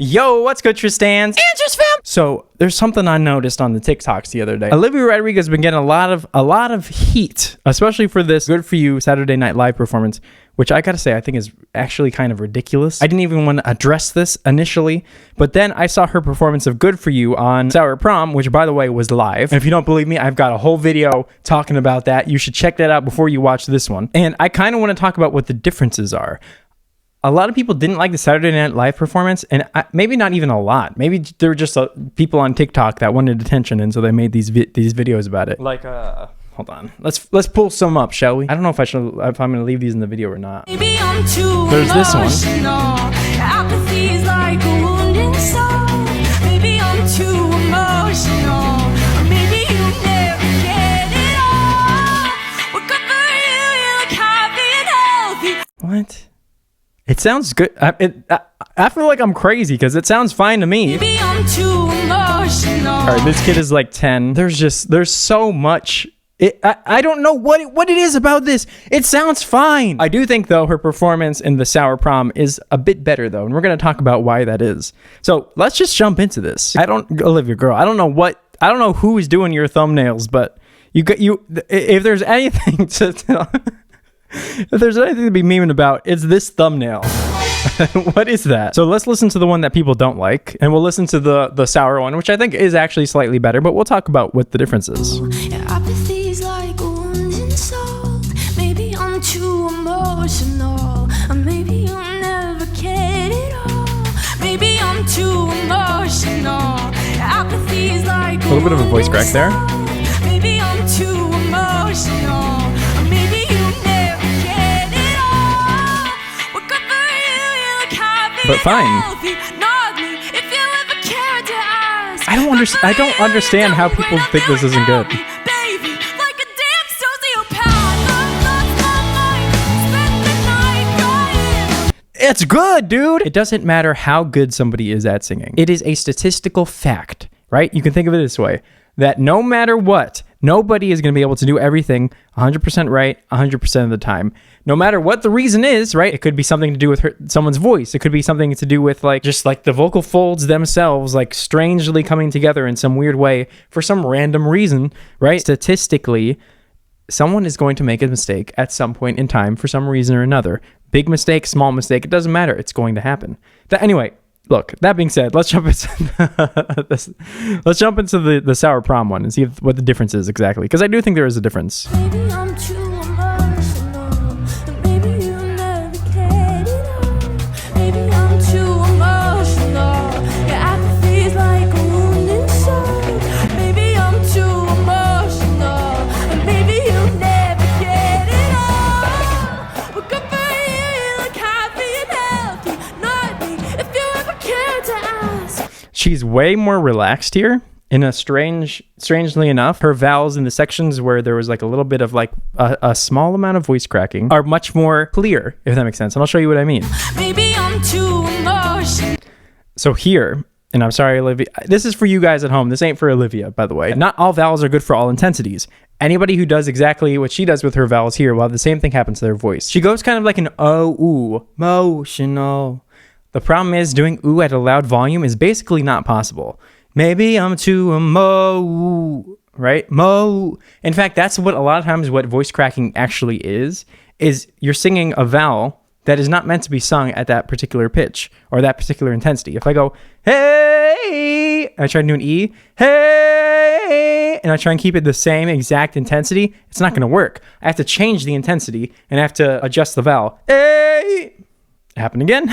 Yo, what's good, Tristan? And just fam. So there's something I noticed on the TikToks the other day. Olivia Rodrigo has been getting a lot of heat, especially for this Good For You Saturday Night Live performance, which I gotta say I think is actually kind of ridiculous. I didn't even want to address this initially, but then I saw her performance of Good For You on SNL and Prom, which by the way was live. And if you don't believe me, I've got a whole video talking about that. You should check that out before you watch this one. And I kind of want to talk about what the differences are. A lot of people didn't like the Saturday Night Live performance, and maybe not even a lot. Maybe there were just people on TikTok that wanted attention, and so they made these videos about it. Like, hold on, let's pull some up, shall we? I don't know if I'm gonna leave these in the video or not. There's this one. Apathy is like a wounding soul. Maybe I'm too emotional. Maybe you never get it all. We're good for you, you look happy and healthy. What? It sounds good. I feel like I'm crazy because it sounds fine to me. Maybe I'm too emotional. All right, this kid is like 10. There's so much. I don't know what it is about this. It sounds fine. I do think though her performance in the Sour Prom is a bit better though, and we're gonna talk about why that is. So let's just jump into this. Olivia girl, I don't know who is doing your thumbnails, but if there's anything to if there's anything to be memeing about, it's this thumbnail. What is that? So let's listen to the one that people don't like, and we'll listen to the sour one, which I think is actually slightly better, but we'll talk about what the difference is. Apathy is like wounds in soul. Maybe I'm too emotional, or maybe you'll never get it all. Maybe I'm too emotional. Apathy is like a little bit of a voice crack there. Maybe I'm too emotional. But fine. I don't understand how people think this isn't good. It's good, dude. It doesn't matter how good somebody is at singing. It is a statistical fact, right? You can think of it this way, that no matter what, nobody is going to be able to do everything 100% right 100% of the time. No matter what the reason is, right? It could be something to do with someone's voice. It could be something to do with just the vocal folds themselves, like strangely coming together in some weird way for some random reason, right? Statistically, someone is going to make a mistake at some point in time for some reason or another. Big mistake, small mistake, it doesn't matter. It's going to happen. Anyway, look, that being said, let's jump into the Sour Prom one and see what the difference is exactly, because I do think there is a difference. Maybe I'm too emotional, maybe you never get it all. Maybe I'm too emotional. Your apathy is like a wounding soul. Maybe I'm too emotional, and maybe you never get it all. We're good for you, you look happy and healthy. Not me, if you ever care to ask. She's way more relaxed here. In a strangely enough, her vowels in the sections where there was like a little bit of like a small amount of voice cracking are much more clear, if that makes sense. And I'll show you what I mean. Maybe I'm too emotional. So here, and I'm sorry, Olivia, this is for you guys at home. This ain't for Olivia, by the way. Not all vowels are good for all intensities. Anybody who does exactly what she does with her vowels here, well, the same thing happens to their voice. She goes kind of like an ooh, emotional. The problem is doing ooh at a loud volume is basically not possible. Maybe I'm too right? In fact, that's what a lot of times what voice cracking actually is you're singing a vowel that is not meant to be sung at that particular pitch or that particular intensity. If I go, hey, and I try to do an E, hey, and I try and keep it the same exact intensity, it's not going to work. I have to change the intensity and I have to adjust the vowel. Hey, it happened again.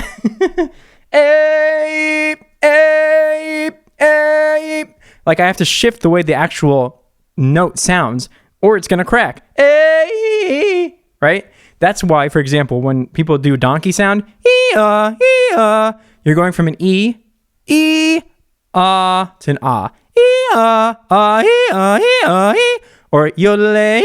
Hey, hey. Like I have to shift the way the actual note sounds or it's gonna crack. Right? That's why, for example, when people do donkey sound, you're going from an E, to an ah. Or yole,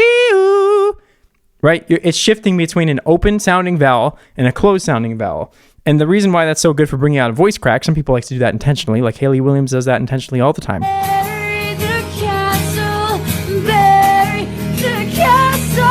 right? It's shifting between an open sounding vowel and a closed sounding vowel. And the reason why that's so good for bringing out a voice crack, some people like to do that intentionally, like Hayley Williams does that intentionally all the time. Bury the castle, bury the castle.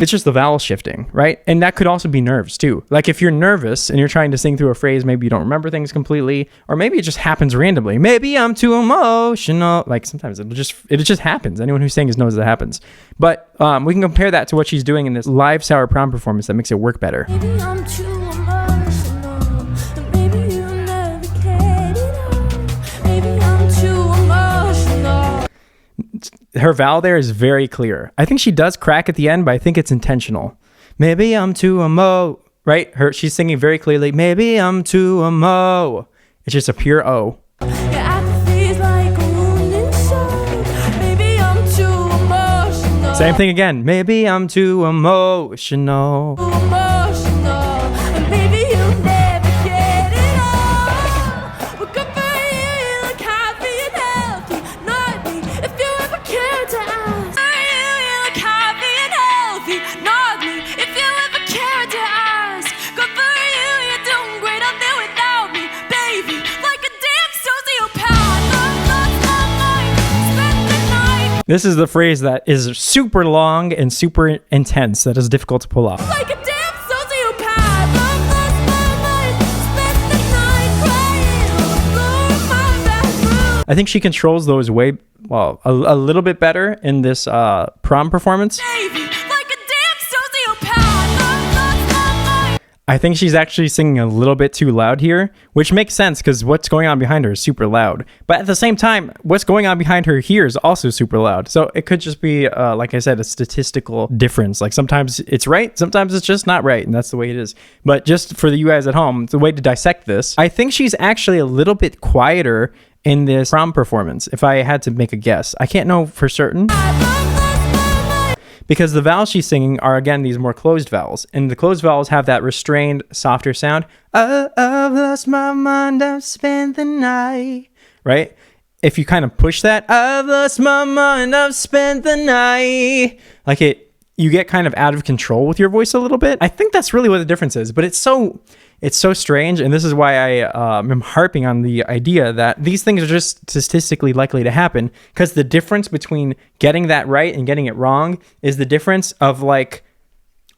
It's just the vowel shifting, right? And that could also be nerves too. Like if you're nervous and you're trying to sing through a phrase, maybe you don't remember things completely, or maybe it just happens randomly. Maybe I'm too emotional. Like sometimes it just happens. Anyone who sings knows that happens. But we can compare that to what she's doing in this live Sour Prom performance that makes it work better. Maybe I'm too emotional. Maybe you never cared enough. Maybe I'm too emotional. Her vowel there is very clear. I think she does crack at the end, but I think it's intentional. Maybe I'm too right? She's singing very clearly. Maybe I'm too It's just a pure O. Your apathy's like a wound inside. Maybe I'm too emotional. Same thing again. Maybe I'm too emotional. Too emotional. And maybe you'll never get it all. Well, good for you. You look happy and healthy. Not me. If you ever cared to ask. You look happy and healthy. Not me. If you ever cared to ask. Good for you. You're doing great out there without me, baby. Like a damn sociopath. Lost my mind. Spent the night. This is the phrase that is super long and super intense that is difficult to pull off. Like a damn sociopath. Lost my mind. Spent the night crying on the floor of my bathroom. I think she controls those a little bit better in this prom performance. Baby, like a damn sociopath. Lost my mind. I think she's actually singing a little bit too loud here, which makes sense because what's going on behind her is super loud. But at the same time, what's going on behind her here is also super loud. So it could just be, like I said, a statistical difference. Like sometimes it's right, sometimes it's just not right, and that's the way it is. But just for you guys at home, the way to dissect this, I think she's actually a little bit quieter in this prom performance, if I had to make a guess. I can't know for certain. Because the vowels she's singing are, again, these more closed vowels. And the closed vowels have that restrained, softer sound. I've lost my mind, I've spent the night. Right? If you kind of push that, I've lost my mind, I've spent the night. Like you get kind of out of control with your voice a little bit. I think that's really what the difference is. But it's so strange. And this is why I am harping on the idea that these things are just statistically likely to happen, because the difference between getting that right and getting it wrong is the difference of like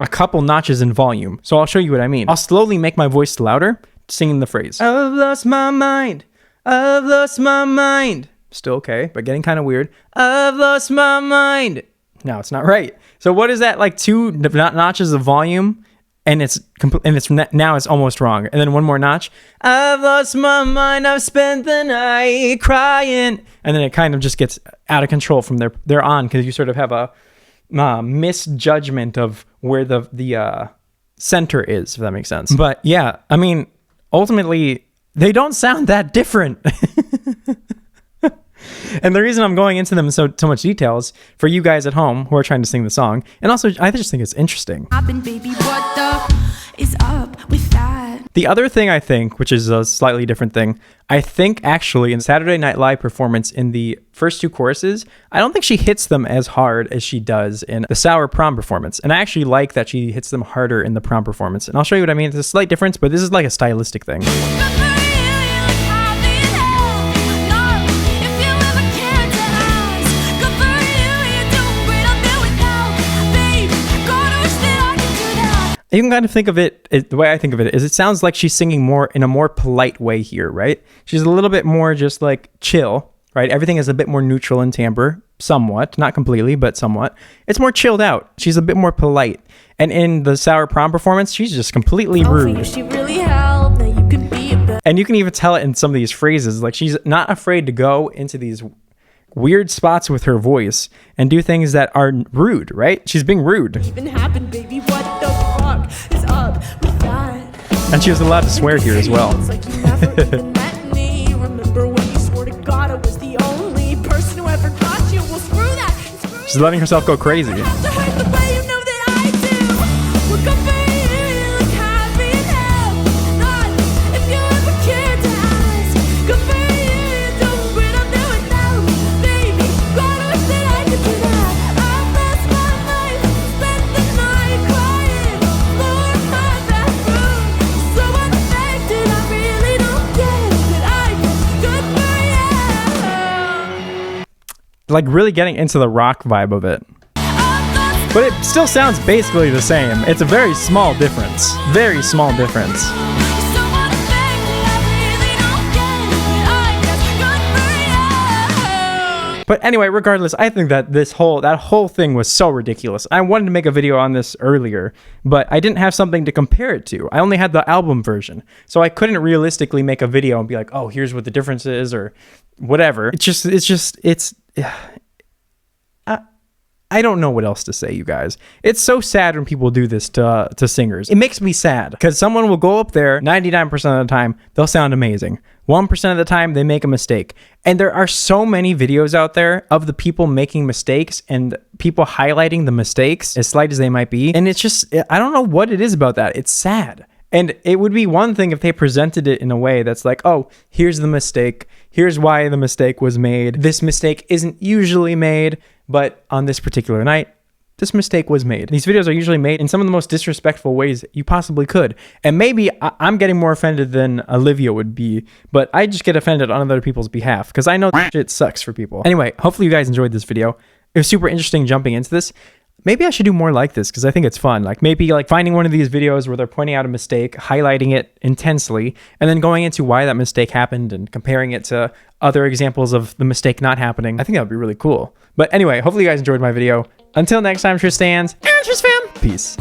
a couple notches in volume. So I'll show you what I mean. I'll slowly make my voice louder, singing the phrase. I've lost my mind. I've lost my mind. Still okay, but getting kind of weird. I've lost my mind. No, it's not right. So what is that, like 2 notches of volume? And now it's almost wrong. And then one more notch. I've lost my mind. I've spent the night crying. And then it kind of just gets out of control from there on, because you sort of have a misjudgment of where the center is, if that makes sense. But yeah, I mean, ultimately, they don't sound that different. And the reason I'm going into them in so much detail is for you guys at home who are trying to sing the song. And also, I just think it's interesting. Baby, what the is up with that? The other thing I think, which is a slightly different thing, I think actually in Saturday Night Live performance in the first 2 choruses, I don't think she hits them as hard as she does in the Sour Prom performance. And I actually like that she hits them harder in the prom performance. And I'll show you what I mean. It's a slight difference, but this is like a stylistic thing. You can kind of think of it, the way I think of it is it sounds like she's singing more in a more polite way here, right? She's a little bit more just like chill, right? Everything is a bit more neutral in timbre, somewhat, not completely, but somewhat. It's more chilled out. She's a bit more polite. And in the Sour Prom performance, she's just completely rude. She really helped. Now you could be a better. And you can even tell it in some of these phrases. Like she's not afraid to go into these weird spots with her voice and do things that are rude, right? She's being rude. Even happened, baby. What the fuck is up with that? And she was allowed to swear here as well. It's like you never even met me. Remember when you swore to God I was the only person who ever got you? Well, screw that. Screw She's letting herself go crazy. you. Have to hurt the way you know that I do. We're good for you. You look happy and healthy. Not if you ever cared to ask. Good for you. You don't quit. I'm doing now, baby. God, I wish that I could do that. I've lost my mind. Spent the night crying on the floor of my bathroom. So unaffected, I really don't get that I can. Good for you. Like really getting into the rock vibe of it. I've lost But it still sounds basically the same. It's a very small difference. Very small difference. Someone think I really don't get it, but I guess good for you. But anyway, regardless, I think that that whole thing was so ridiculous. I wanted to make a video on this earlier, but I didn't have something to compare it to. I only had the album version. So I couldn't realistically make a video and be like, oh, here's what the difference is or whatever. I don't know what else to say, you guys. It's so sad when people do this to singers. It makes me sad because someone will go up there 99% of the time, they'll sound amazing. 1% of the time, they make a mistake. And there are so many videos out there of the people making mistakes and people highlighting the mistakes, as slight as they might be. And it's just, I don't know what it is about that. It's sad. And it would be one thing if they presented it in a way that's like, oh, here's the mistake. Here's why the mistake was made. This mistake isn't usually made, but on this particular night, this mistake was made. These videos are usually made in some of the most disrespectful ways you possibly could. And maybe I'm getting more offended than Olivia would be, but I just get offended on other people's behalf because I know that shit sucks for people. Anyway, hopefully you guys enjoyed this video. It was super interesting jumping into this. Maybe I should do more like this because I think it's fun. Like maybe like finding one of these videos where they're pointing out a mistake, highlighting it intensely, and then going into why that mistake happened and comparing it to other examples of the mistake not happening. I think that would be really cool. But anyway, hopefully you guys enjoyed my video. Until next time, Tristans and Trisfam. Peace.